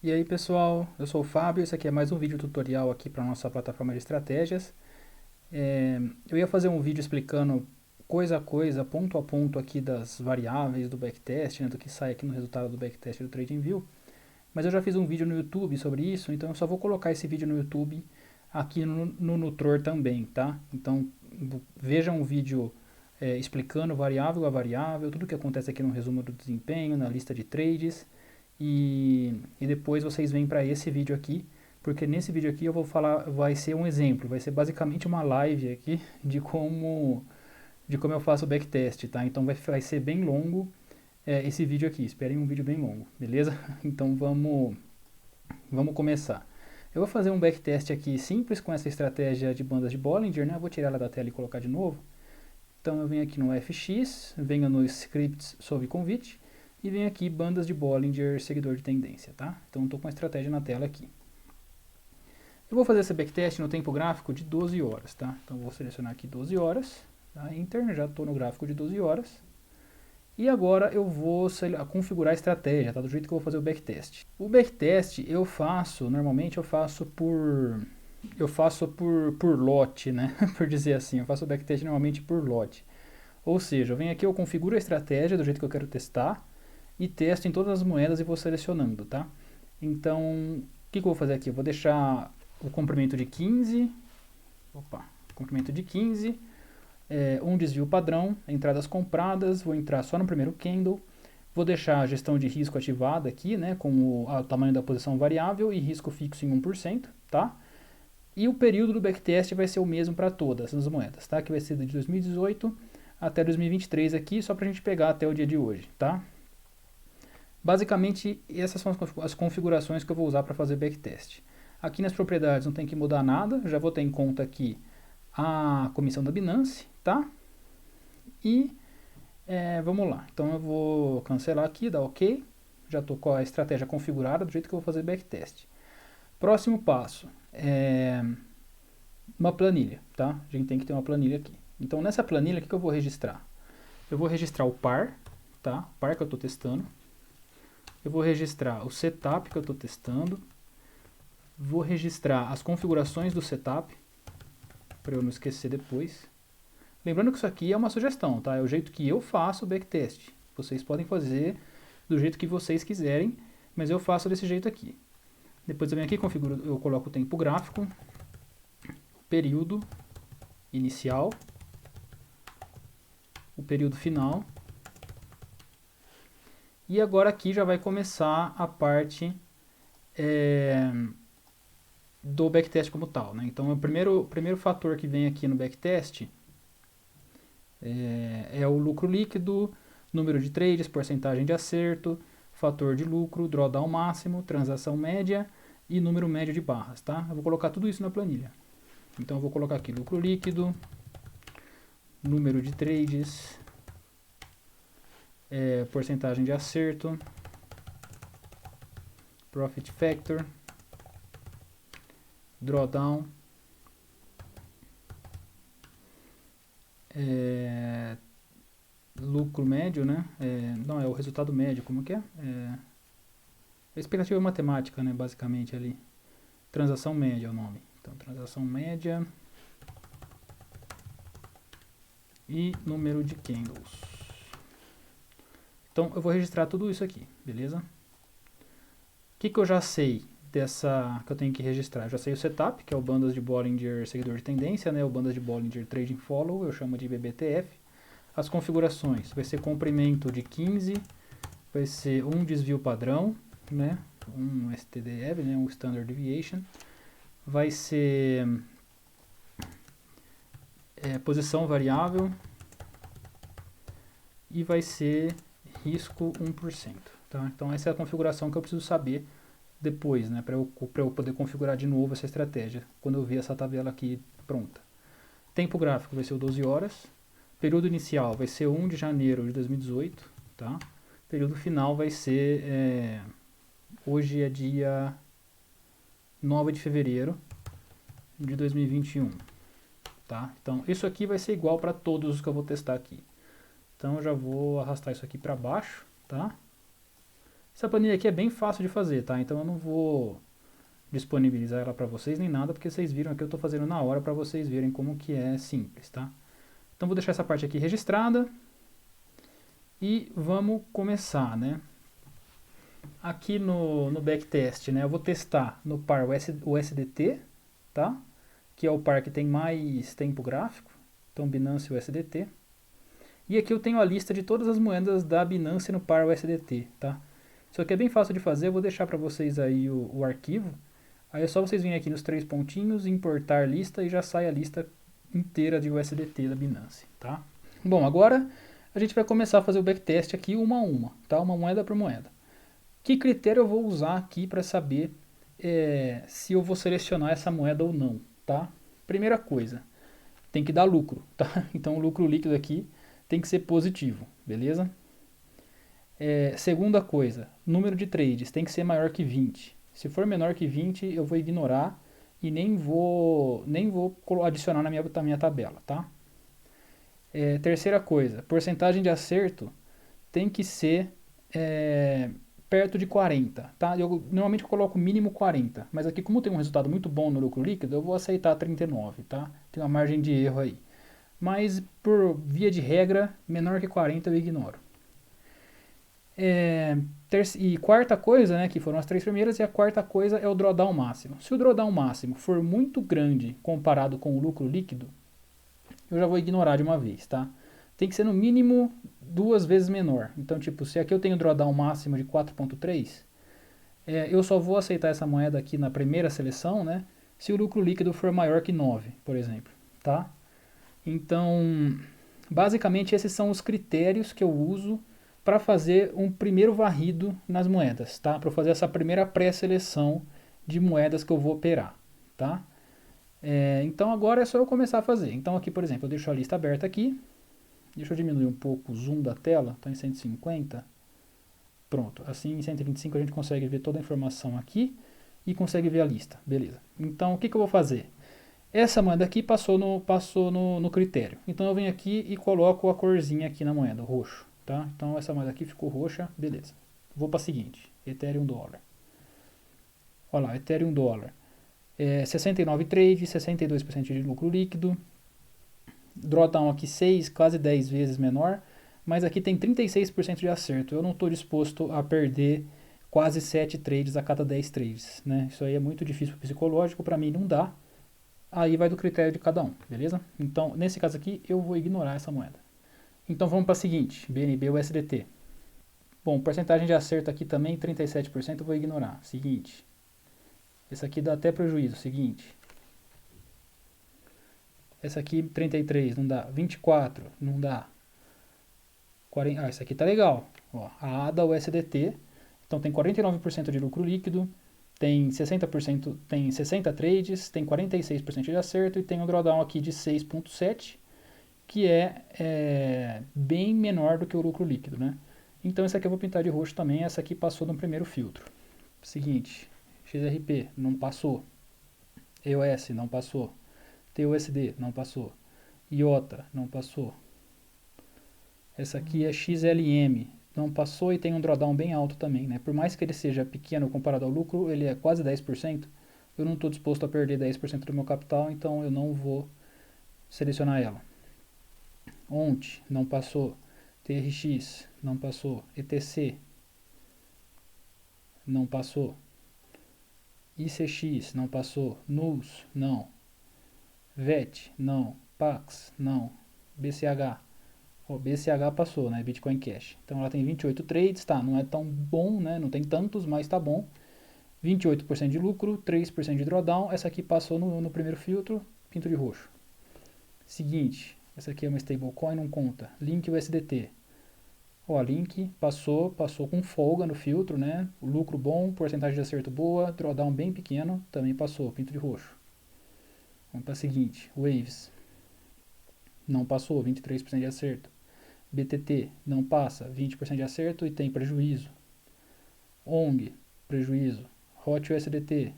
E aí pessoal, eu sou o Fábio, esse aqui é mais um vídeo tutorial aqui para a nossa plataforma de estratégias. Eu ia fazer um vídeo explicando coisa a coisa, ponto a ponto aqui das variáveis do backtest, né, do que sai aqui no resultado do backtest do TradingView, mas eu já fiz um vídeo no YouTube sobre isso, então eu só vou colocar esse vídeo no YouTube aqui no Nutror também, tá? Então vejam um vídeo explicando variável a variável, tudo o que acontece aqui no resumo do desempenho, na lista de trades, e depois vocês vêm para esse vídeo aqui, porque nesse vídeo aqui eu vou falar, vai ser um exemplo, vai ser basicamente uma live aqui de como eu faço o backtest, tá? Então vai ser bem longo esse vídeo aqui, esperem um vídeo bem longo, beleza? Então vamos começar. Eu vou fazer um backtest aqui simples com essa estratégia de bandas de Bollinger, né? Eu vou tirar ela da tela e colocar de novo. Então eu venho aqui no FX, venho no Scripts sob convite, e vem aqui bandas de Bollinger, seguidor de tendência, tá? Então estou com a estratégia na tela aqui. Eu vou fazer esse backtest no tempo gráfico de 12 horas, tá? Então vou selecionar aqui 12 horas, tá? Enter, já estou no gráfico de 12 horas. E agora eu vou configurar a estratégia, tá? Do jeito que eu vou fazer o backtest. O backtest normalmente eu faço por lote, né? Por dizer assim, eu faço o backtest normalmente por lote. Ou seja, eu venho aqui, eu configuro a estratégia do jeito que eu quero testar, e testo em todas as moedas e vou selecionando, tá? Então, o que eu vou fazer aqui? Eu vou deixar o comprimento de 15, comprimento de 15, um desvio padrão, entradas compradas, vou entrar só no primeiro candle, vou deixar a gestão de risco ativada aqui, né, com o tamanho da posição variável e risco fixo em 1%, tá? E o período do backtest vai ser o mesmo para todas as moedas, tá? Que vai ser de 2018 até 2023 aqui, só para a gente pegar até o dia de hoje, tá? Basicamente, essas são as configurações que eu vou usar para fazer backtest. Aqui nas propriedades não tem que mudar nada, já vou ter em conta aqui a comissão da Binance, tá? E vamos lá, então eu vou cancelar aqui, dar OK, já estou com a estratégia configurada do jeito que eu vou fazer backtest. Próximo passo, uma planilha, tá? A gente tem que ter uma planilha aqui. Então nessa planilha, o que eu vou registrar? Eu vou registrar o par, tá? O par que eu estou testando. Eu vou registrar o setup que eu estou testando. Vou registrar as configurações do setup, para eu não esquecer depois. Lembrando que isso aqui é uma sugestão, tá? É o jeito que eu faço o backtest. Vocês podem fazer do jeito que vocês quiserem, mas eu faço desse jeito aqui. Depois eu venho aqui, configuro, eu coloco o tempo gráfico, período inicial, o período final. E agora aqui já vai começar a parte do backtest como tal, né? Então o primeiro fator que vem aqui no backtest é o lucro líquido, número de trades, porcentagem de acerto, fator de lucro, drawdown máximo, transação média e número médio de barras, tá? Eu vou colocar tudo isso na planilha. Então eu vou colocar aqui lucro líquido, número de trades, porcentagem de acerto, profit factor, drawdown, lucro médio, né? Não, é o resultado médio, como que é? A expectativa matemática, né? Basicamente ali. Transação média é o nome. Então, transação média e número de candles. Então, eu vou registrar tudo isso aqui, beleza? O que eu já sei que eu tenho que registrar? Eu já sei o setup, que é o bandas de Bollinger seguidor de tendência, né? O bandas de Bollinger trading follow, eu chamo de BBTF. As configurações, vai ser comprimento de 15, vai ser um desvio padrão, né? Um STDF, né? Um Standard Deviation. Vai ser posição variável e vai ser risco 1%. Tá? Então essa é a configuração que eu preciso saber depois, né? Para eu poder configurar de novo essa estratégia, quando eu ver essa tabela aqui pronta. Tempo gráfico vai ser o 12 horas. Período inicial vai ser 1 de janeiro de 2018, tá? Período final vai ser, hoje é dia 9 de fevereiro de 2021, tá? Então isso aqui vai ser igual para todos os que eu vou testar aqui. Então eu já vou arrastar isso aqui para baixo, tá? Essa planilha aqui é bem fácil de fazer, tá? Então eu não vou disponibilizar ela para vocês nem nada, porque vocês viram que eu estou fazendo na hora para vocês verem como que é simples, tá? Então vou deixar essa parte aqui registrada e vamos começar, né? Aqui no backtest, né, eu vou testar no par o USDT, tá? Que é o par que tem mais tempo gráfico, então Binance USDT. E aqui eu tenho a lista de todas as moedas da Binance no par USDT, tá? Isso aqui é bem fácil de fazer, eu vou deixar para vocês aí o arquivo. Aí é só vocês virem aqui nos 3 pontinhos, importar lista e já sai a lista inteira de USDT da Binance, tá? Bom, agora a gente vai começar a fazer o backtest aqui uma a uma, tá? Uma moeda por moeda. Que critério eu vou usar aqui para saber se eu vou selecionar essa moeda ou não, tá? Primeira coisa, tem que dar lucro, tá? Então o lucro líquido aqui tem que ser positivo, beleza? Segunda coisa, número de trades tem que ser maior que 20. Se for menor que 20, eu vou ignorar e nem vou adicionar na minha tabela, tá? Terceira coisa, porcentagem de acerto tem que ser perto de 40, tá? Eu normalmente coloco mínimo 40, mas aqui como tem um resultado muito bom no lucro líquido, eu vou aceitar 39, tá? Tem uma margem de erro aí. Mas por via de regra, menor que 40 eu ignoro. E quarta coisa, né, que foram as 3 primeiras, e a quarta coisa é o drawdown máximo. Se o drawdown máximo for muito grande comparado com o lucro líquido, eu já vou ignorar de uma vez, tá? Tem que ser no mínimo 2 vezes menor. Então, tipo, se aqui eu tenho drawdown máximo de 4.3, eu só vou aceitar essa moeda aqui na primeira seleção, né? Se o lucro líquido for maior que 9, por exemplo, tá? Então, basicamente esses são os critérios que eu uso para fazer um primeiro varrido nas moedas, tá? Para fazer essa primeira pré-seleção de moedas que eu vou operar, tá? Então agora é só eu começar a fazer. Então aqui, por exemplo, eu deixo a lista aberta aqui. Deixa eu diminuir um pouco o zoom da tela, está em 150. Pronto, assim em 125 a gente consegue ver toda a informação aqui e consegue ver a lista, beleza. Então o que eu vou fazer? Essa moeda aqui passou no critério. Então eu venho aqui e coloco a corzinha aqui na moeda, roxo, tá? Então essa moeda aqui ficou roxa, beleza. Vou para a seguinte, Ethereum dólar. Olha lá, Ethereum dólar. 69 trade, 62% de lucro líquido. Drawdown aqui 6, quase 10 vezes menor. Mas aqui tem 36% de acerto. Eu não estou disposto a perder quase 7 trades a cada 10 trades, né? Isso aí é muito difícil psicológico, para mim não dá. Aí vai do critério de cada um, beleza? Então, nesse caso aqui, eu vou ignorar essa moeda. Então vamos para a seguinte, BNB USDT. Bom, porcentagem de acerto aqui também, 37%, eu vou ignorar. Seguinte. Esse aqui dá até prejuízo, seguinte. Essa aqui, 33, não dá. 24, não dá. 40, esse aqui tá legal. Ó, a ADA USDT, então tem 49% de lucro líquido, tem 60%, tem 60 trades, tem 46% de acerto e tem um drawdown aqui de 6.7, que é bem menor do que o lucro líquido, né? Então essa aqui eu vou pintar de roxo também, essa aqui passou no primeiro filtro. Seguinte, XRP não passou, EOS não passou, TUSD não passou, IOTA não passou. Essa aqui é XLM, não passou e tem um drawdown bem alto também, né? Por mais que ele seja pequeno comparado ao lucro, ele é quase 10%. Eu não estou disposto a perder 10% do meu capital, então eu não vou selecionar ela. ONT, não passou. TRX, não passou. ETC, não passou. ICX, não passou. NUS, não. VET, não. PAX, não. BCH. O BCH passou, né? Bitcoin Cash. Então ela tem 28 trades, tá? Não é tão bom, né? Não tem tantos, mas tá bom. 28% de lucro, 3% de drawdown. Essa aqui passou no primeiro filtro, pinto de roxo. Seguinte, essa aqui é uma stablecoin, não conta. Link USDT. Ó, Link passou com folga no filtro, né? O lucro bom, porcentagem de acerto boa, drawdown bem pequeno, também passou, pinto de roxo. Vamos para a seguinte, Waves. Não passou, 23% de acerto. BTT não passa, 20% de acerto e tem prejuízo. ONG, prejuízo. Hot USDT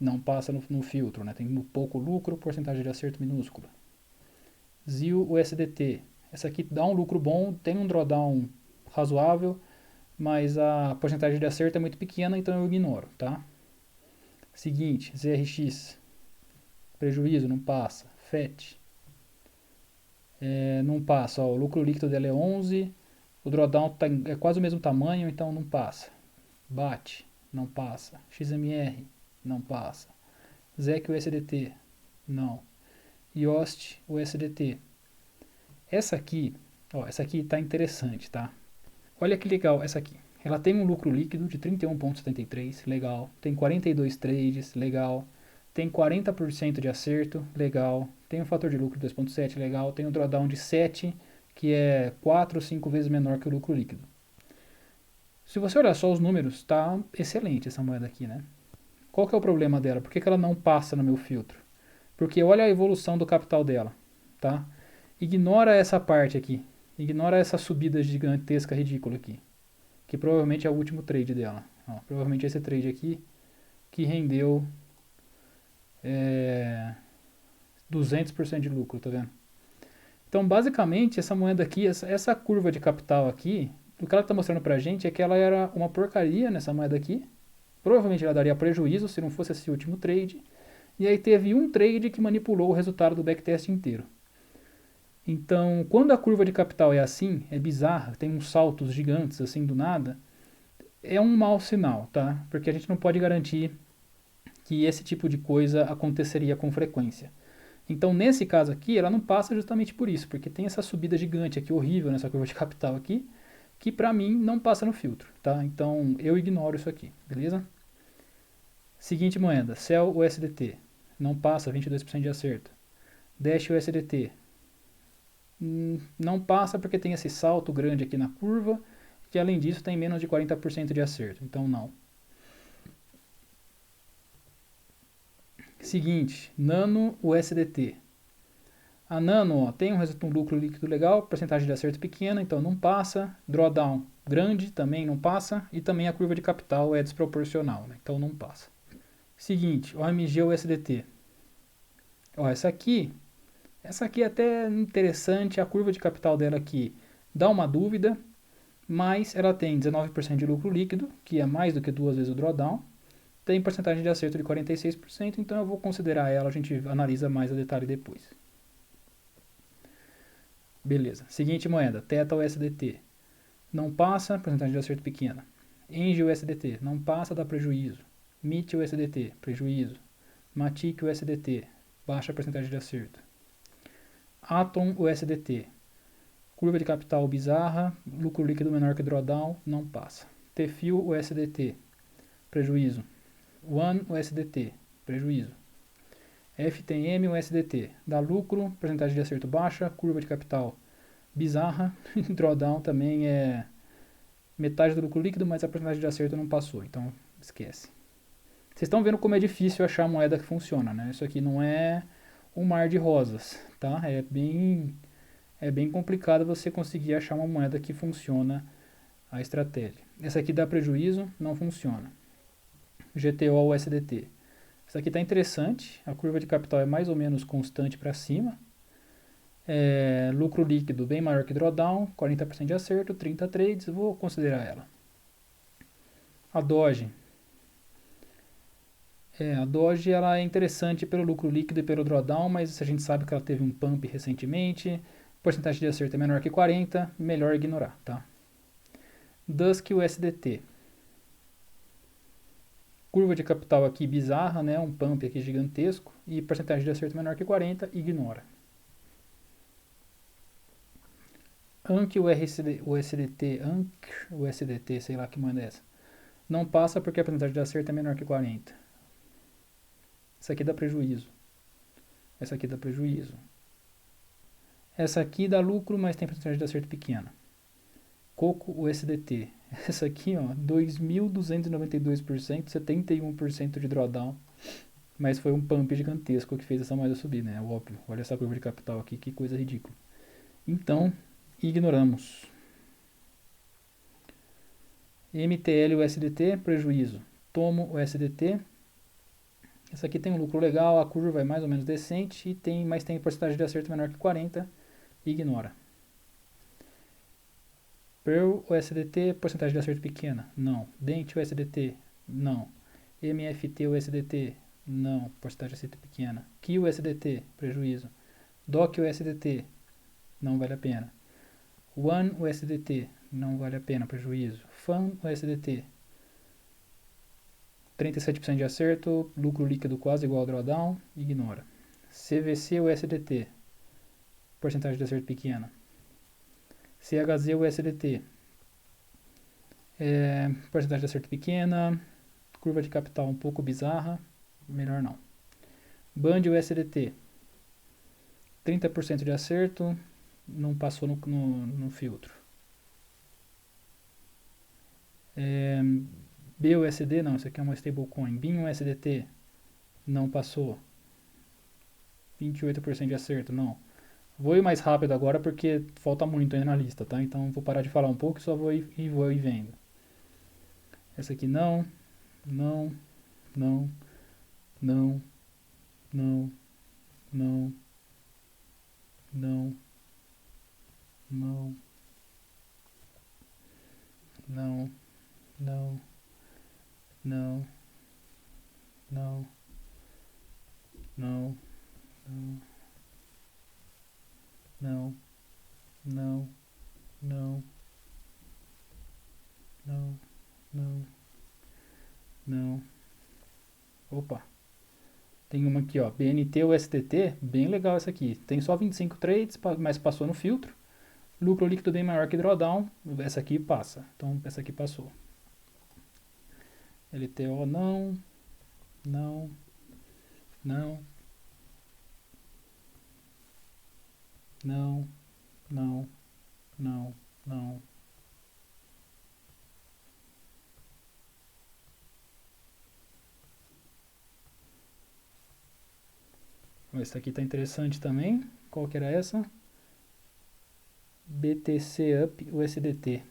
não passa no filtro, né? Tem pouco lucro, porcentagem de acerto minúscula. ZIL USDT, essa aqui dá um lucro bom, tem um drawdown razoável, mas a porcentagem de acerto é muito pequena, então eu ignoro, tá? Seguinte, ZRX, prejuízo, não passa. FET, não passa, ó, o lucro líquido dela é 11, o drawdown é quase o mesmo tamanho, então não passa. BAT, não passa. XMR, não passa. ZEC USDT, não. IOST USDT. Essa aqui, ó, essa aqui tá interessante, tá? Olha que legal essa aqui. Ela tem um lucro líquido de 31,73, legal. Tem 42 trades, legal. Tem 40% de acerto, legal. Tem um fator de lucro de 2,7, legal. Tem um drawdown de 7, que é 4 ou 5 vezes menor que o lucro líquido. Se você olhar só os números, tá excelente essa moeda aqui, né? Qual que é o problema dela? Por que ela não passa no meu filtro? Porque olha a evolução do capital dela, tá? Ignora essa parte aqui. Ignora essa subida gigantesca, ridícula aqui. Que provavelmente é o último trade dela. Ó, provavelmente esse trade aqui que rendeu 200% de lucro, tá vendo? Então, basicamente, essa moeda aqui, essa curva de capital aqui, o que ela está mostrando pra gente é que ela era uma porcaria nessa moeda aqui. Provavelmente ela daria prejuízo se não fosse esse último trade. E aí teve um trade que manipulou o resultado do backtest inteiro. Então, quando a curva de capital é assim, é bizarra, tem uns saltos gigantes assim do nada, é um mau sinal, tá? Porque a gente não pode garantir que esse tipo de coisa aconteceria com frequência. Então, nesse caso aqui, ela não passa justamente por isso, porque tem essa subida gigante aqui, horrível nessa curva de capital aqui, que pra mim não passa no filtro, tá? Então, eu ignoro isso aqui, beleza? Seguinte moeda, CEL USDT, não passa, 22% de acerto. Dash USDT, não passa porque tem esse salto grande aqui na curva, que além disso tem menos de 40% de acerto, então não. Seguinte, Nano USDT. A Nano ó, tem um lucro líquido legal, porcentagem de acerto pequena, então não passa. Drawdown grande, também não passa. E também a curva de capital é desproporcional, né? Então não passa. Seguinte, OMG USDT. Ó, essa aqui é até interessante, a curva de capital dela aqui dá uma dúvida, mas ela tem 19% de lucro líquido, que é mais do que 2 vezes o drawdown. Tem porcentagem de acerto de 46%, então eu vou considerar ela, a gente analisa mais a detalhe depois. Beleza. Seguinte moeda, Theta USDT. Não passa, porcentagem de acerto pequena. Engie USDT, não passa, dá prejuízo. MIT USDT, prejuízo. Matic USDT, baixa porcentagem de acerto. Atom USDT, curva de capital bizarra, lucro líquido menor que drawdown, não passa. Tefil USDT, prejuízo. One USDT, prejuízo. FTM USDT, dá lucro, porcentagem de acerto baixa, curva de capital bizarra, drawdown também é metade do lucro líquido, mas a porcentagem de acerto não passou, então esquece. Vocês estão vendo como é difícil achar moeda que funciona, né? Isso aqui não é um mar de rosas, tá? É bem complicado você conseguir achar uma moeda que funciona a estratégia. Essa aqui dá prejuízo, não funciona. GTO USDT. Essa aqui está interessante, a curva de capital é mais ou menos constante para cima. Lucro líquido bem maior que drawdown, 40% de acerto, 30 trades, vou considerar ela. A Doge. A Doge ela é interessante pelo lucro líquido e pelo drawdown, mas a gente sabe que ela teve um pump recentemente, porcentagem de acerto é menor que 40, melhor ignorar, tá? Dusk USDT. Curva de capital aqui bizarra, né? Um pump aqui gigantesco e porcentagem de acerto menor que 40, ignora. Anki USDT, sei lá que moeda é essa. Não passa porque a porcentagem de acerto é menor que 40. Essa aqui dá prejuízo. Essa aqui dá prejuízo. Essa aqui dá lucro, mas tem porcentagem de acerto pequena. Coco USDT. Essa aqui, ó, 2.292%, 71% de drawdown. Mas foi um pump gigantesco que fez essa moeda subir, né? Óbvio. Olha essa curva de capital aqui, que coisa ridícula. Então, ignoramos. MTL USDT, prejuízo. Tomo USDT. Essa aqui tem um lucro legal, a curva é mais ou menos decente, mas tem porcentagem de acerto menor que 40, ignora. Pearl USDT, porcentagem de acerto pequena? Não. Dent USDT? Não. MFT USDT? Não. Porcentagem de acerto pequena. Key USDT? Prejuízo. DOC USDT? Não vale a pena. One USDT? Não vale a pena, prejuízo. FAN USDT? 37% de acerto, lucro líquido quase igual ao drawdown, ignora. CVC USDT? Porcentagem de acerto pequena. CHZ USDT? Porcentagem de acerto pequena, curva de capital um pouco bizarra, melhor não. Band USDT, 30% de acerto, não passou no filtro. BUSD, não, isso aqui é uma stablecoin. BIM USDT, não passou. 28% de acerto, não. Vou ir mais rápido agora porque falta muito ainda na lista, tá? Então vou parar de falar um pouco e só vou ir vendo. Essa aqui não, não, não, não, não, não, não, não, não, não, não, não, não, não, não, não, não, não, não. Opa. Tem uma aqui, ó, BNT USDT, bem legal essa aqui. Tem só 25 trades, mas passou no filtro. Lucro líquido bem maior que drawdown, essa aqui passa. Então essa aqui passou. LTO não, não, não, não, não, não, não. Essa aqui tá interessante também. Qual que era essa? BTC Up USDT.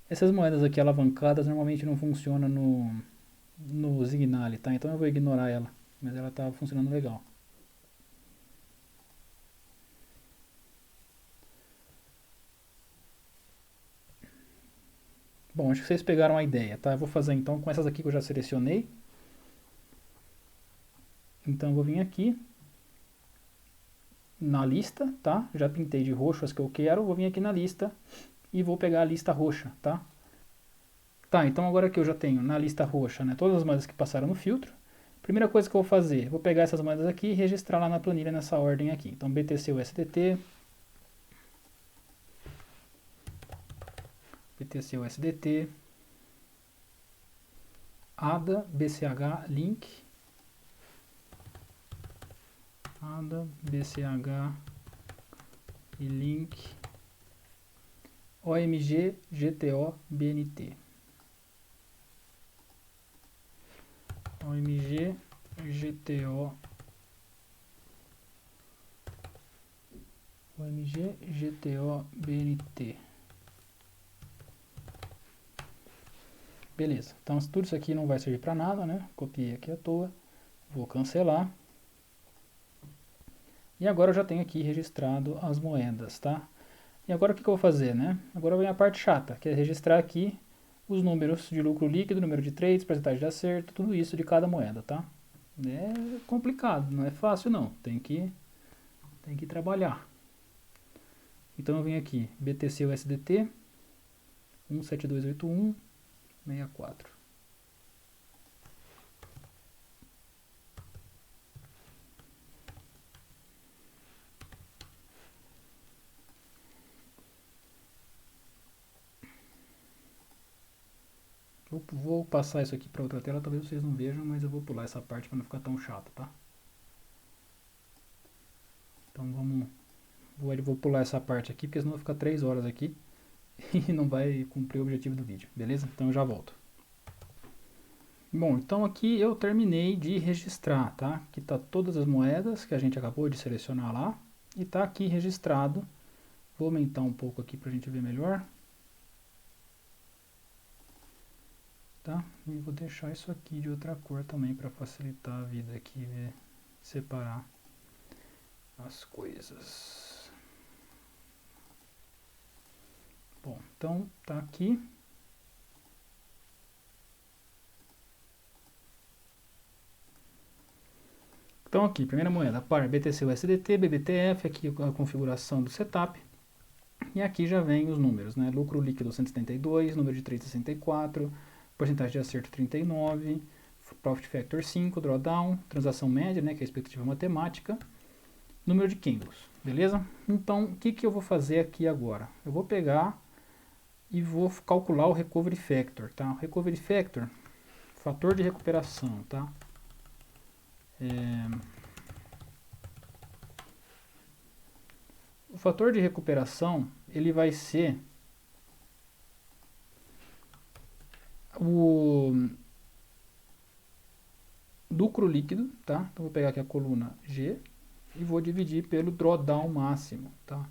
Essas moedas aqui alavancadas normalmente não funcionam no Signal, tá? Então eu vou ignorar ela, mas ela tá funcionando legal. Bom, acho que vocês pegaram a ideia, tá? Eu vou fazer então com essas aqui que eu já selecionei. Então eu vou vir aqui na lista, tá? Já pintei de roxo as que eu quero, vou vir aqui na lista e vou pegar a lista roxa, tá? Tá, então agora que eu já tenho na lista roxa, né, todas as moedas que passaram no filtro, primeira coisa que eu vou fazer, vou pegar essas moedas aqui e registrar lá na planilha nessa ordem aqui. Então BTC USDT, BTC USDT, ADA, BCH, Link, ADA, BCH e Link, OMG, GTO, BNT. OMG, GTO, OMG, GTO, BNT. Beleza, então tudo isso aqui não vai servir para nada, né? Copiei aqui à toa, vou cancelar. E agora eu já tenho aqui registrado as moedas, tá? E agora o que eu vou fazer, né? Agora vem a parte chata, que é registrar aqui os números de lucro líquido, número de trades, porcentagem de acerto, tudo isso de cada moeda, tá? É complicado, não é fácil não, tem que trabalhar. Então eu venho aqui, BTC USDT, 1728164. Eu vou passar isso aqui para outra tela, talvez vocês não vejam, mas eu vou pular essa parte para não ficar tão chato, tá? Então vou pular essa parte aqui, porque senão vai ficar 3 horas aqui e não vai cumprir o objetivo do vídeo, beleza? Então eu já volto. Bom, então aqui eu terminei de registrar, tá? Aqui tá todas as moedas que a gente acabou de selecionar lá e tá aqui registrado. Vou aumentar um pouco aqui para a gente ver melhor. Tá? E vou deixar isso aqui de outra cor também para facilitar a vida aqui, ver, separar as coisas. Bom, então tá aqui. Então aqui, primeira moeda, par BTC-USDT, BBTF, aqui a configuração do setup. E aqui já vem os números, né? Lucro líquido 172, número de trade 64, porcentagem de acerto 39, Profit Factor 5, Drawdown, transação média, né? Que é a expectativa matemática, número de candles, beleza? Então, o que eu vou fazer aqui agora? Eu vou pegar e vou calcular o Recovery Factor, tá? O Recovery Factor, fator de recuperação, tá? O fator de recuperação, ele vai ser o lucro líquido, tá? Então vou pegar aqui a coluna G e vou dividir pelo drawdown máximo, tá?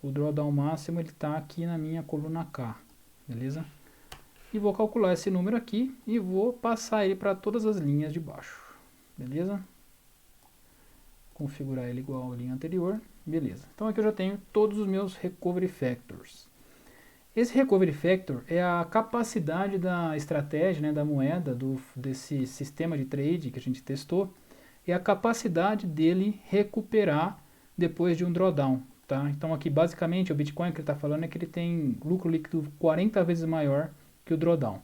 O drawdown máximo ele está aqui na minha coluna K, beleza? E vou calcular esse número aqui e vou passar ele para todas as linhas de baixo, beleza? Configurar ele igual à linha anterior, beleza. Então aqui eu já tenho todos os meus Recovery Factors. Esse Recovery Factor é a capacidade da estratégia, né, da moeda, desse sistema de trade que a gente testou, é a capacidade dele recuperar depois de um drawdown. Tá? Então aqui basicamente o Bitcoin que ele está falando é que ele tem lucro líquido 40 vezes maior que o drawdown.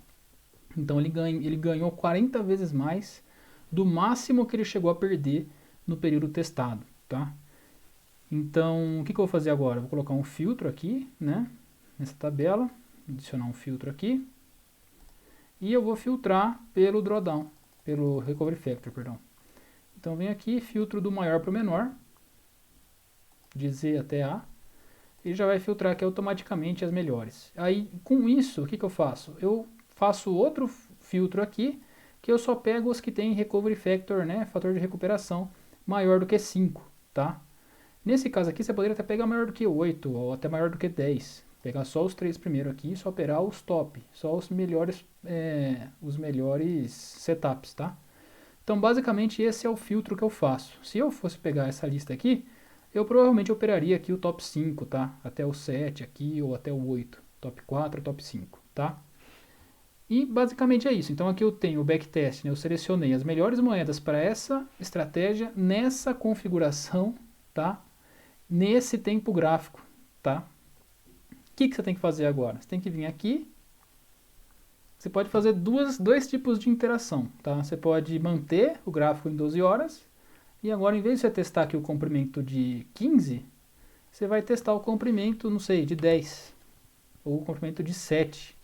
Então ele ganhou 40 vezes mais do máximo que ele chegou a perder no período testado. Tá? Então o que eu vou fazer agora? Vou colocar um filtro aqui, né? Nessa tabela, adicionar um filtro aqui, e eu vou filtrar pelo drawdown, pelo recovery factor, perdão. Então vem aqui, filtro do maior para o menor, de Z até A, e já vai filtrar aqui automaticamente as melhores. Aí com isso, o que eu faço? Eu faço outro filtro aqui, que eu só pego os que tem recovery factor, né, fator de recuperação, maior do que 5, tá? Nesse caso aqui você poderia até pegar maior do que 8, ou até maior do que 10. Pegar só os 3 primeiros aqui e só operar os top, só os melhores setups, tá? Então basicamente esse é o filtro que eu faço. Se eu fosse pegar essa lista aqui, eu provavelmente operaria aqui o top 5, tá? Até o 7 aqui ou até o 8, top 4, top 5, tá? E basicamente é isso. Então aqui eu tenho o backtest, né? Eu selecionei as melhores moedas para essa estratégia, nessa configuração, tá? Nesse tempo gráfico, tá? O que você tem que fazer agora? Você tem que vir aqui. Você pode fazer dois tipos de interação, tá? Você pode manter o gráfico em 12 horas. E agora, em vez de você testar aqui o comprimento de 15, você vai testar o comprimento, não sei, de 10. Ou o comprimento de 7.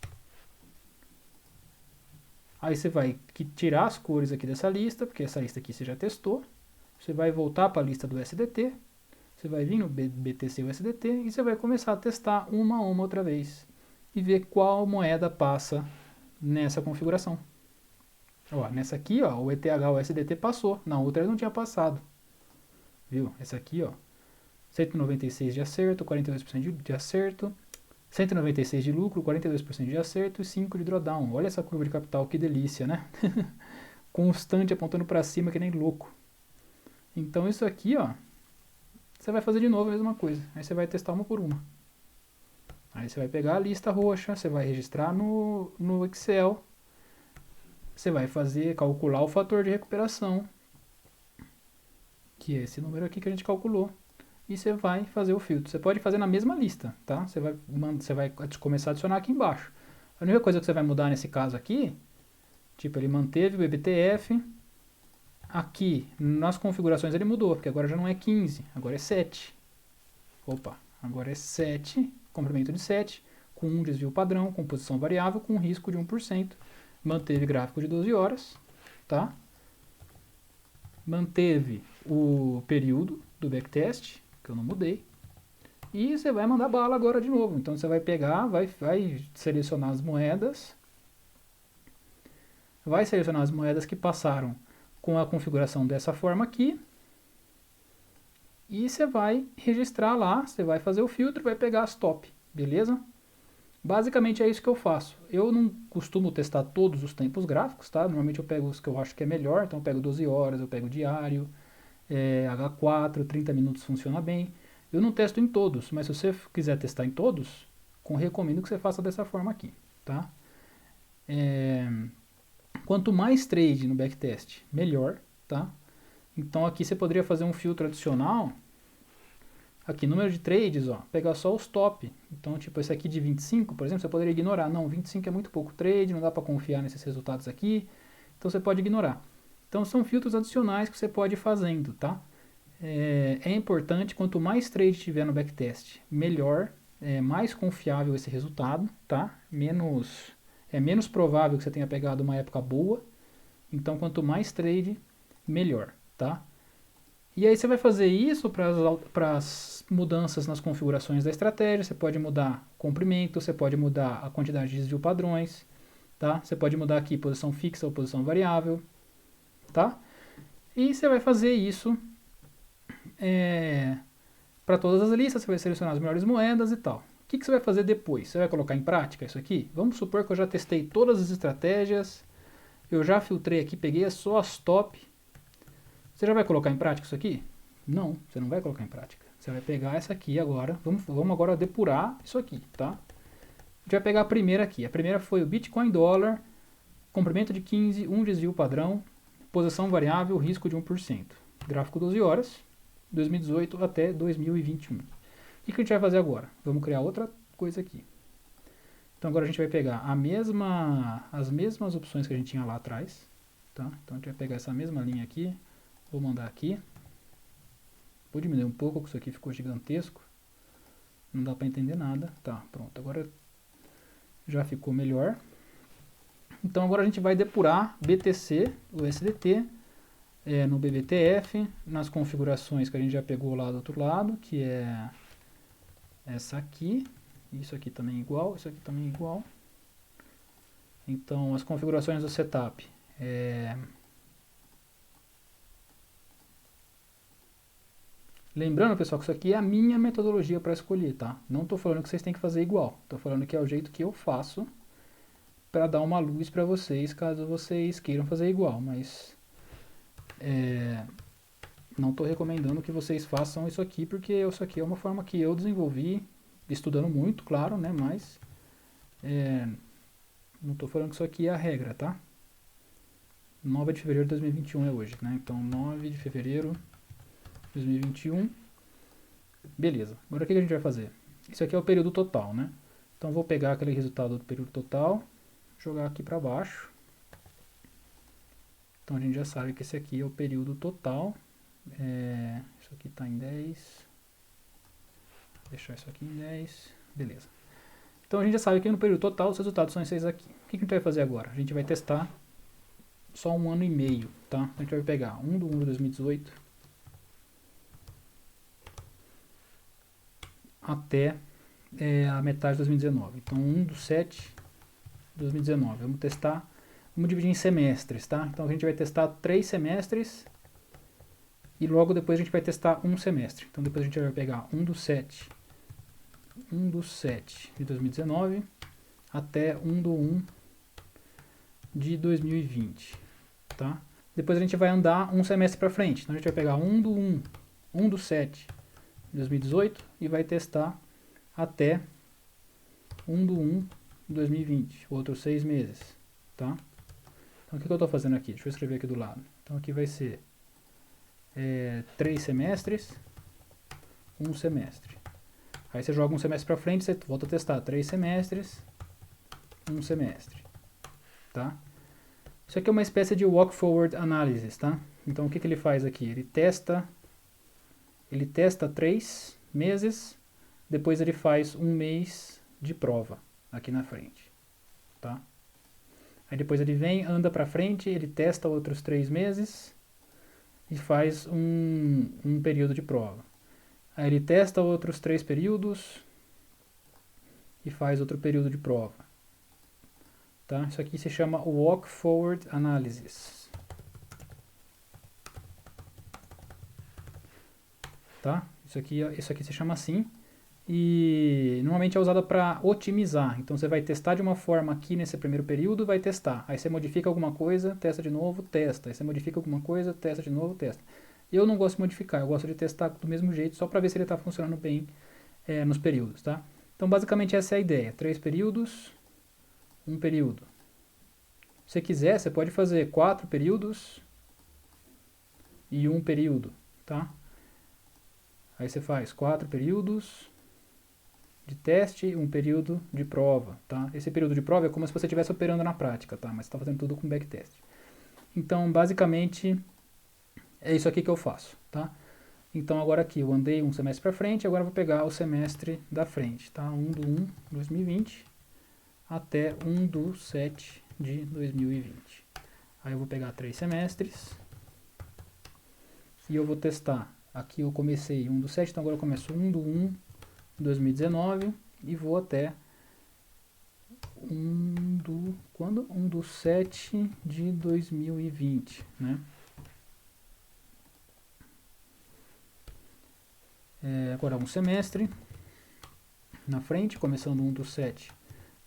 Aí você vai tirar as cores aqui dessa lista, porque essa lista aqui você já testou. Você vai voltar para a lista do SDT. Você vai vir no BTC USDT e você vai começar a testar uma a uma outra vez. E ver qual moeda passa nessa configuração. Ó, nessa aqui, ó, o ETH USDT passou. Na outra ele não tinha passado. Viu? Essa aqui, ó. 196 de acerto, 42% de acerto. 196 de lucro, 42% de acerto e 5 de drawdown. Olha essa curva de capital, que delícia, né? Constante, apontando para cima que nem louco. Então isso aqui, ó, você vai fazer de novo a mesma coisa. Aí você vai testar uma por uma. Aí você vai pegar a lista roxa, você vai registrar no Excel. Você vai calcular o fator de recuperação, que é esse número aqui que a gente calculou. E você vai fazer o filtro. Você pode fazer na mesma lista, tá? Você vai começar a adicionar aqui embaixo. A única coisa que você vai mudar nesse caso aqui, tipo, ele manteve o BBTF. Aqui, nas configurações ele mudou, porque agora já não é 15, agora é 7. Opa, agora é 7, comprimento de 7, com um desvio padrão, com posição variável, com risco de 1%. Manteve gráfico de 12 horas, tá? Manteve o período do backtest, que eu não mudei. E você vai mandar bala agora de novo. Então você vai pegar, vai selecionar as moedas. Vai selecionar as moedas que passaram com a configuração dessa forma aqui. E você vai registrar lá, você vai fazer o filtro, vai pegar as top, beleza? Basicamente é isso que eu faço. Eu não costumo testar todos os tempos gráficos, tá? Normalmente eu pego os que eu acho que é melhor, então eu pego 12 horas, eu pego diário, H4, 30 minutos funciona bem. Eu não testo em todos, mas se você quiser testar em todos, recomendo que você faça dessa forma aqui, tá? Quanto mais trade no backtest, melhor, tá? Então aqui você poderia fazer um filtro adicional, aqui, número de trades, ó, pegar só os top. Então, tipo, esse aqui de 25, por exemplo, você poderia ignorar. Não, 25 é muito pouco trade, não dá para confiar nesses resultados aqui, então você pode ignorar. Então são filtros adicionais que você pode ir fazendo, tá? É importante, quanto mais trade tiver no backtest, melhor, mais confiável esse resultado, tá? Menos provável que você tenha pegado uma época boa. Então, quanto mais trade, melhor, tá? E aí você vai fazer isso para as mudanças nas configurações da estratégia. Você pode mudar comprimento, você pode mudar a quantidade de desvio padrões, tá? Você pode mudar aqui posição fixa ou posição variável, tá? E você vai fazer isso para todas as listas, você vai selecionar as melhores moedas e tal. O que você vai fazer depois? Você vai colocar em prática isso aqui? Vamos supor que eu já testei todas as estratégias, eu já filtrei aqui, peguei só as top. Você já vai colocar em prática isso aqui? Não, você não vai colocar em prática. Você vai pegar essa aqui agora, vamos agora depurar isso aqui, tá? A gente vai pegar a primeira aqui. A primeira foi o Bitcoin dólar, comprimento de 15, um desvio padrão, posição variável, risco de 1%. Gráfico 12 horas, 2018 até 2021. O que a gente vai fazer agora? Vamos criar outra coisa aqui. Então agora a gente vai pegar as mesmas opções que a gente tinha lá atrás. Tá? Então a gente vai pegar essa mesma linha aqui. Vou mandar aqui. Vou diminuir um pouco, porque isso aqui ficou gigantesco. Não dá para entender nada. Tá, pronto. Agora já ficou melhor. Então agora a gente vai depurar BTC, o USDT, no BBTF, nas configurações que a gente já pegou lá do outro lado, que é essa aqui. Isso aqui também é igual, isso aqui também é igual. Então as configurações do setup Lembrando, pessoal, que isso aqui é a minha metodologia para escolher, tá? Não estou falando que vocês têm que fazer igual. Estou falando que é o jeito que eu faço para dar uma luz para vocês, caso vocês queiram fazer igual. Mas não estou recomendando que vocês façam isso aqui, porque isso aqui é uma forma que eu desenvolvi, estudando muito, claro, né? Mas não estou falando que isso aqui é a regra, tá? 9 de fevereiro de 2021 é hoje, né? Então, 9 de fevereiro 2021. Beleza. Agora o que a gente vai fazer? Isso aqui é o período total, né? Então vou pegar aquele resultado do período total, jogar aqui para baixo. Então a gente já sabe que esse aqui é o período total. Isso aqui está em 10. Vou deixar isso aqui em 10. Beleza. Então a gente já sabe que no período total os resultados são esses aqui. O que a gente vai fazer agora? A gente vai testar só 1 ano e meio, tá? A gente vai pegar 1 de 2018 até a metade de 2019. Então 1 de 7 de 2019. Vamos testar, vamos dividir em semestres, tá? Então a gente vai testar 3 semestres e logo depois a gente vai testar um semestre. Então depois a gente vai pegar 1 de 7 de 2019 até 1 de 1 de 2020, tá? Depois a gente vai andar um semestre para frente. Então a gente vai pegar 1 de 7 de 2018 e vai testar até 1 de 1 de 2020, outros 6 meses, tá? Então o que eu estou fazendo aqui? Deixa eu escrever aqui do lado. Então aqui vai ser 3 semestres, um semestre. Aí você joga um semestre para frente, você volta a testar 3 semestres, um semestre, tá? Isso aqui é uma espécie de walk forward analysis, tá? Então o que ele faz aqui? Ele testa 3 meses, depois ele faz um mês de prova aqui na frente, tá? Aí depois ele vem, anda para frente, ele testa outros 3 meses e faz um período de prova. Aí ele testa outros 3 períodos e faz outro período de prova. Tá? Isso aqui se chama Walk Forward Analysis. Tá? Isso aqui se chama assim. E normalmente é usada para otimizar. Então você vai testar de uma forma aqui nesse primeiro período, vai testar. Aí você modifica alguma coisa, testa de novo, testa. Aí você modifica alguma coisa, testa de novo, testa. Eu não gosto de modificar, eu gosto de testar do mesmo jeito, só para ver se ele está funcionando bem nos períodos, tá? Então, basicamente, essa é a ideia. 3 períodos, 1 período. Se você quiser, você pode fazer 4 períodos e 1 período, tá? Aí você faz 4 períodos de teste, 1 período de prova, tá? Esse período de prova é como se você estivesse operando na prática, tá? Mas você está fazendo tudo com backtest. Então, basicamente, é isso aqui que eu faço, tá? Então, agora aqui, eu andei um semestre para frente, agora eu vou pegar o semestre da frente, tá? 1/1/2020 até 1/7 de 2020. Aí eu vou pegar 3 semestres e eu vou testar. Aqui eu comecei 1/7, então agora eu começo 1/1/2019 e vou até 1/7 de 2020, né? Agora um semestre na frente, começando 1/7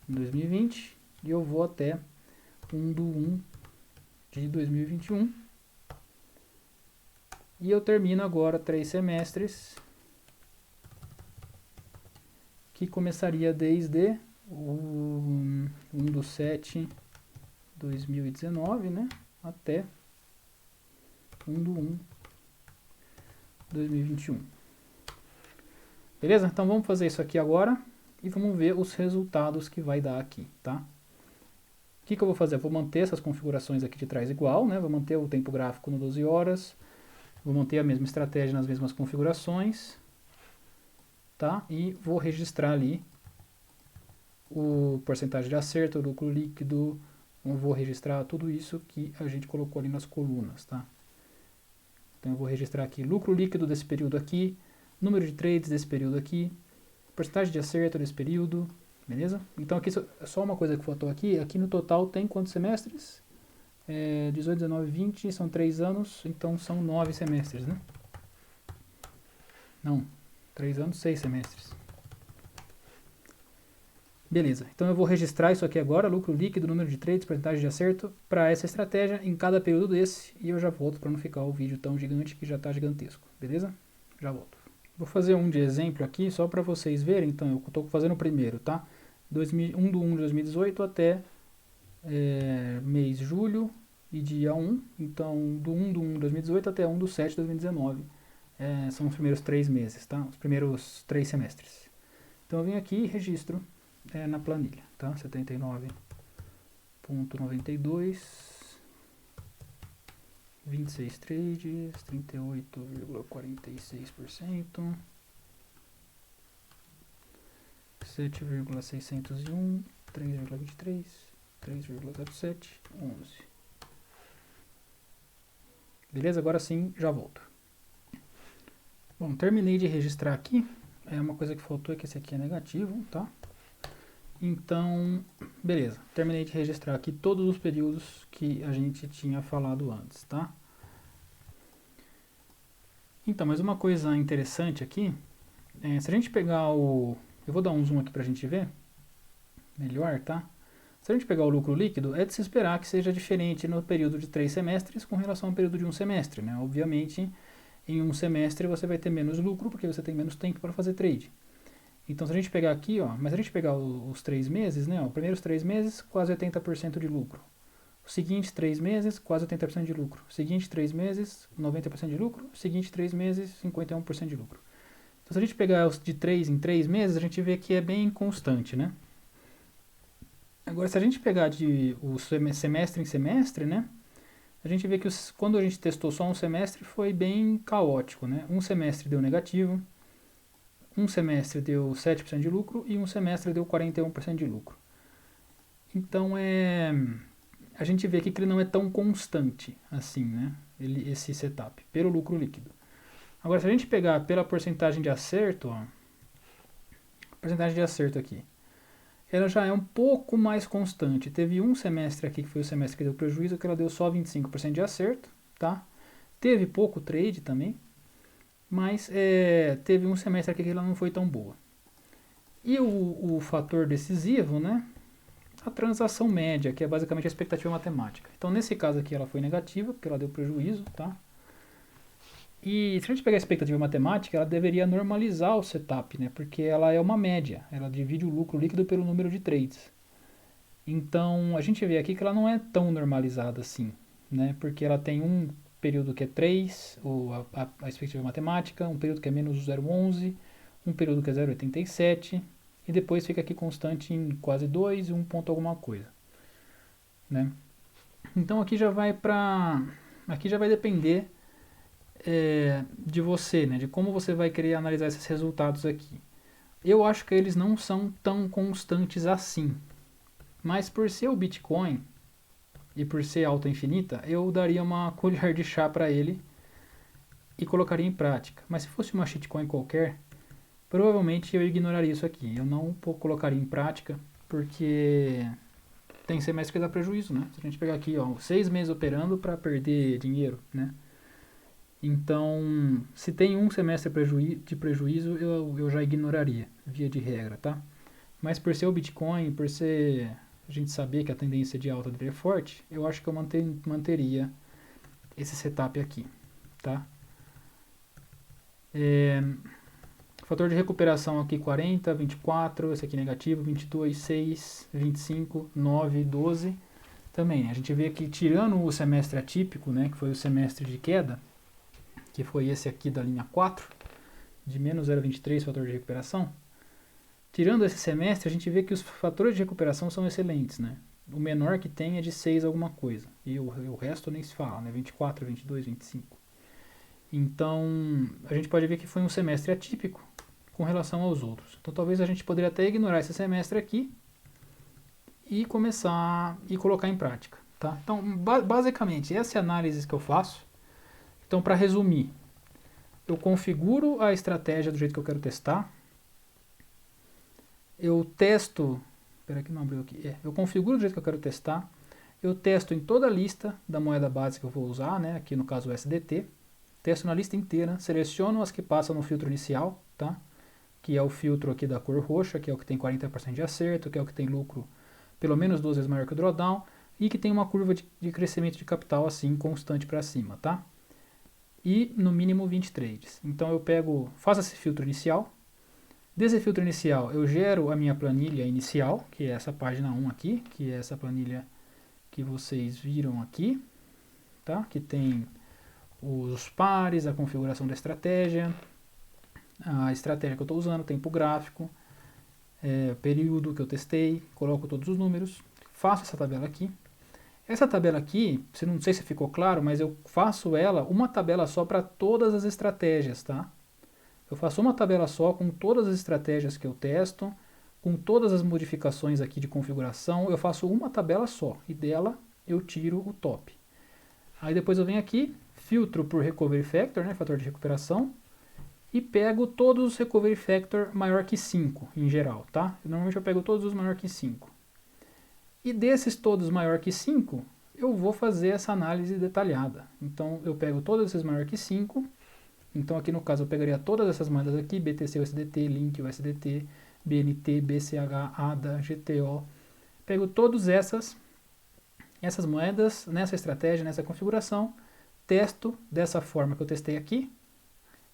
de 2020 e eu vou até 1/1 de 2021 e eu termino agora 3 semestres que começaria desde o 1/7 de 2019, né, até 1/1 de 2021. Beleza? Então vamos fazer isso aqui agora e vamos ver os resultados que vai dar aqui, tá? O que eu vou fazer? Eu vou manter essas configurações aqui de trás igual, né? Vou manter o tempo gráfico no 12 horas, vou manter a mesma estratégia nas mesmas configurações, tá? E vou registrar ali o porcentagem de acerto, o lucro líquido, eu vou registrar tudo isso que a gente colocou ali nas colunas, tá? Então eu vou registrar aqui lucro líquido desse período aqui, número de trades desse período aqui, porcentagem de acerto desse período, beleza? Então aqui só uma coisa que faltou aqui, aqui no total tem quantos semestres? 18, 19, 20, são 3 anos, então são 9 semestres, né? Não, 3 anos, 6 semestres. Beleza, então eu vou registrar isso aqui agora, lucro líquido, número de trades, porcentagem de acerto, para essa estratégia em cada período desse, e eu já volto para não ficar o vídeo tão gigante que já está gigantesco, beleza? Já volto. Vou fazer um de exemplo aqui, só para vocês verem, então eu estou fazendo o primeiro, tá? 1/1 de 2018 até mês de julho e dia 1, então do 1/1 de 2018 até 1/7 de 2019, são os primeiros 3 meses, tá? Os primeiros 3 semestres. Então eu venho aqui e registro na planilha, tá? 79,92, 26 trades, 38,46%, 7,601, 3,23, 3,07, 11. Beleza? Agora sim, já volto. Bom, terminei de registrar aqui. Uma coisa que faltou é que esse aqui é negativo, tá? Então, beleza. Terminei de registrar aqui todos os períodos que a gente tinha falado antes, tá? Então, mas uma coisa interessante aqui, se a gente pegar o... Eu vou dar um zoom aqui pra gente ver melhor, tá? Se a gente pegar o lucro líquido, é de se esperar que seja diferente no período de 3 semestres com relação ao período de 1 semestre, né? Obviamente, em 1 semestre você vai ter menos lucro porque você tem menos tempo para fazer trade. Então, se a gente pegar aqui, ó, mas se a gente pegar os 3 meses, né, os primeiros 3 meses, quase 80% de lucro. Os seguintes 3 meses, quase 80% de lucro. Os seguintes 3 meses, 90% de lucro. Os seguintes 3 meses, 51% de lucro. Então, se a gente pegar os de 3 em 3 meses, a gente vê que é bem constante, né? Agora, se a gente pegar o semestre em semestre, né, a gente vê que quando a gente testou só um semestre foi bem caótico, né? Um semestre deu negativo, um semestre deu 7% de lucro e um semestre deu 41% de lucro. Então, a gente vê que ele não é tão constante assim, né? Esse setup, pelo lucro líquido. Agora, se a gente pegar pela porcentagem de acerto, ó, a porcentagem de acerto aqui, ela já é um pouco mais constante. Teve um semestre aqui, que foi o semestre que deu prejuízo, que ela deu só 25% de acerto, tá? Teve pouco trade também, mas teve um semestre aqui que ela não foi tão boa. E o fator decisivo, né? A transação média, que é basicamente a expectativa matemática. Então, nesse caso aqui, ela foi negativa, porque ela deu prejuízo, tá? E se a gente pegar a expectativa matemática, ela deveria normalizar o setup, né? Porque ela é uma média, ela divide o lucro líquido pelo número de trades. Então, a gente vê aqui que ela não é tão normalizada assim, né? Porque ela tem um período que é 3, ou a expectativa matemática, um período que é menos 0,11, um período que é 0,87, e depois fica aqui constante em quase 2 e 1 ponto alguma coisa, né? Então aqui já vai para... Aqui já vai depender de você, né? De como você vai querer analisar esses resultados aqui. Eu acho que eles não são tão constantes assim, mas por ser o Bitcoin e por ser alta infinita, eu daria uma colher de chá para ele e colocaria em prática. Mas se fosse uma shitcoin qualquer, provavelmente eu ignoraria isso aqui. Eu não colocaria em prática, porque tem semestre que dá prejuízo, né? Se a gente pegar aqui, ó, 6 meses operando para perder dinheiro, né? Então, se tem um semestre de prejuízo, eu já ignoraria, via de regra, tá? Mas por ser o Bitcoin, por ser a gente saber que a tendência de alta dele é forte, eu acho que eu manteria esse setup aqui, tá? Fator de recuperação aqui 40, 24, esse aqui negativo, 22, 6, 25, 9, 12. Também, a gente vê que tirando o semestre atípico, né, que foi o semestre de queda, que foi esse aqui da linha 4, de menos 0,23 fator de recuperação, tirando esse semestre, a gente vê que os fatores de recuperação são excelentes, né? O menor que tem é de 6 alguma coisa, e o resto nem se fala, né? 24, 22, 25. Então, a gente pode ver que foi um semestre atípico com relação aos outros. Então, talvez a gente poderia até ignorar esse semestre aqui e começar e colocar em prática, tá? Então, basicamente, essa é a análise que eu faço. Então, para resumir, eu configuro a estratégia do jeito que eu quero testar. Eu testo... Espera que não abriu aqui. Eu configuro do jeito que eu quero testar. Eu testo em toda a lista da moeda base que eu vou usar, né? Aqui no caso o USDT. Testo na lista inteira, seleciono as que passam no filtro inicial, tá? Que é o filtro aqui da cor roxa, que é o que tem 40% de acerto, que é o que tem lucro pelo menos 2 vezes maior que o drawdown, e que tem uma curva de crescimento de capital assim, constante para cima, tá? E no mínimo 20 trades. Então eu faço esse filtro inicial. Desse filtro inicial eu gero a minha planilha inicial, que é essa página 1 aqui, que é essa planilha que vocês viram aqui, tá? Que tem os pares, a configuração da estratégia, a estratégia que eu estou usando, tempo gráfico, período que eu testei, coloco todos os números, faço essa tabela aqui. Essa tabela aqui, não sei se ficou claro, mas eu faço ela uma tabela só para todas as estratégias, tá? Eu faço uma tabela só com todas as estratégias que eu testo, com todas as modificações aqui de configuração, eu faço uma tabela só, e dela eu tiro o top. Aí depois eu venho aqui, filtro por Recovery Factor, né, fator de recuperação, e pego todos os Recovery Factor maior que 5, em geral, tá? Normalmente eu pego todos os maior que 5. E desses todos maior que 5, eu vou fazer essa análise detalhada. Então eu pego todos esses maior que 5, então aqui no caso eu pegaria todas essas moedas aqui, BTC USDT, Link USDT, BNT, BCH, ADA, GTO, pego todas essas moedas nessa estratégia, nessa configuração, testo dessa forma que eu testei aqui,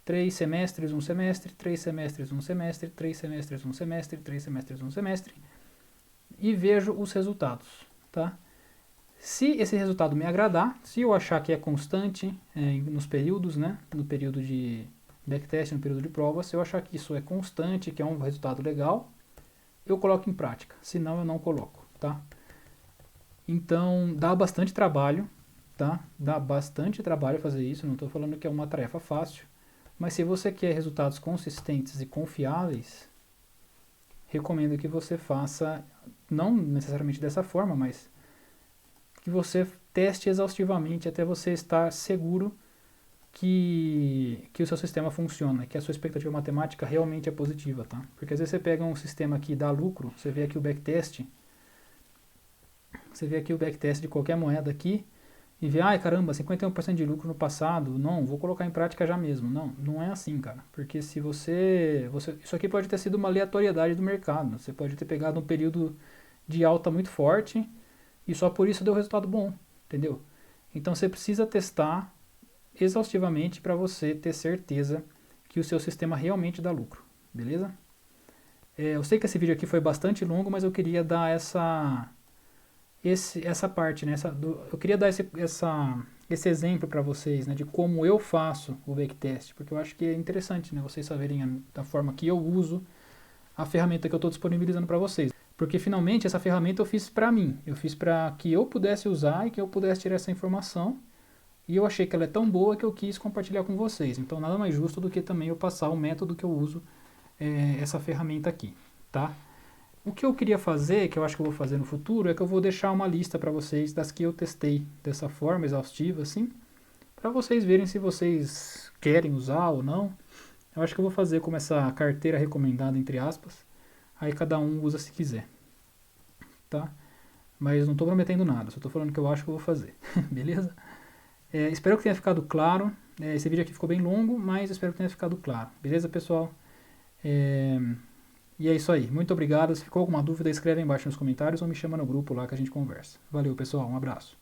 3 semestres, 1 semestre, 3 semestres, 1 semestre, 3 semestres, 1 semestre, 3 semestres, 1 semestre, e vejo os resultados, tá? Se esse resultado me agradar, se eu achar que é constante nos períodos, né, no período de backtest, no período de prova, se eu achar que isso é constante, que é um resultado legal, eu coloco em prática, senão eu não coloco, tá? Então, dá bastante trabalho, tá? Dá bastante trabalho fazer isso, não estou falando que é uma tarefa fácil, mas se você quer resultados consistentes e confiáveis, recomendo que você faça, não necessariamente dessa forma, mas que você teste exaustivamente até você estar seguro que o seu sistema funciona, que a sua expectativa matemática realmente é positiva, tá? Porque às vezes você pega um sistema que dá lucro, você vê aqui o backtest de qualquer moeda aqui, e vê, ai caramba, 51% de lucro no passado, não, vou colocar em prática já mesmo. Não, não é assim, cara. Porque se isso aqui pode ter sido uma aleatoriedade do mercado. Você pode ter pegado um período de alta muito forte e só por isso deu resultado bom, entendeu? Então você precisa testar exaustivamente para você ter certeza que o seu sistema realmente dá lucro, beleza? Eu sei que esse vídeo aqui foi bastante longo, mas eu queria dar essa parte, né? Eu queria dar esse exemplo para vocês, né, de como eu faço o backtest, porque eu acho que é interessante, né, vocês saberem da forma que eu uso a ferramenta que eu estou disponibilizando para vocês. Porque finalmente essa ferramenta eu fiz para mim, eu fiz para que eu pudesse usar e que eu pudesse tirar essa informação, e eu achei que ela é tão boa que eu quis compartilhar com vocês. Então nada mais justo do que também eu passar o método que eu uso essa ferramenta aqui, tá? O que eu queria fazer, que eu acho que eu vou fazer no futuro, é que eu vou deixar uma lista para vocês das que eu testei dessa forma exaustiva, assim, para vocês verem se vocês querem usar ou não. Eu acho que eu vou fazer como essa carteira recomendada, entre aspas, aí cada um usa se quiser, tá? Mas não estou prometendo nada, só estou falando que eu acho que eu vou fazer, beleza? Espero que tenha ficado claro. Esse vídeo aqui ficou bem longo, mas espero que tenha ficado claro, beleza, pessoal? E é isso aí, muito obrigado. Se ficou alguma dúvida, escreve aí embaixo nos comentários ou me chama no grupo lá que a gente conversa. Valeu, pessoal, um abraço.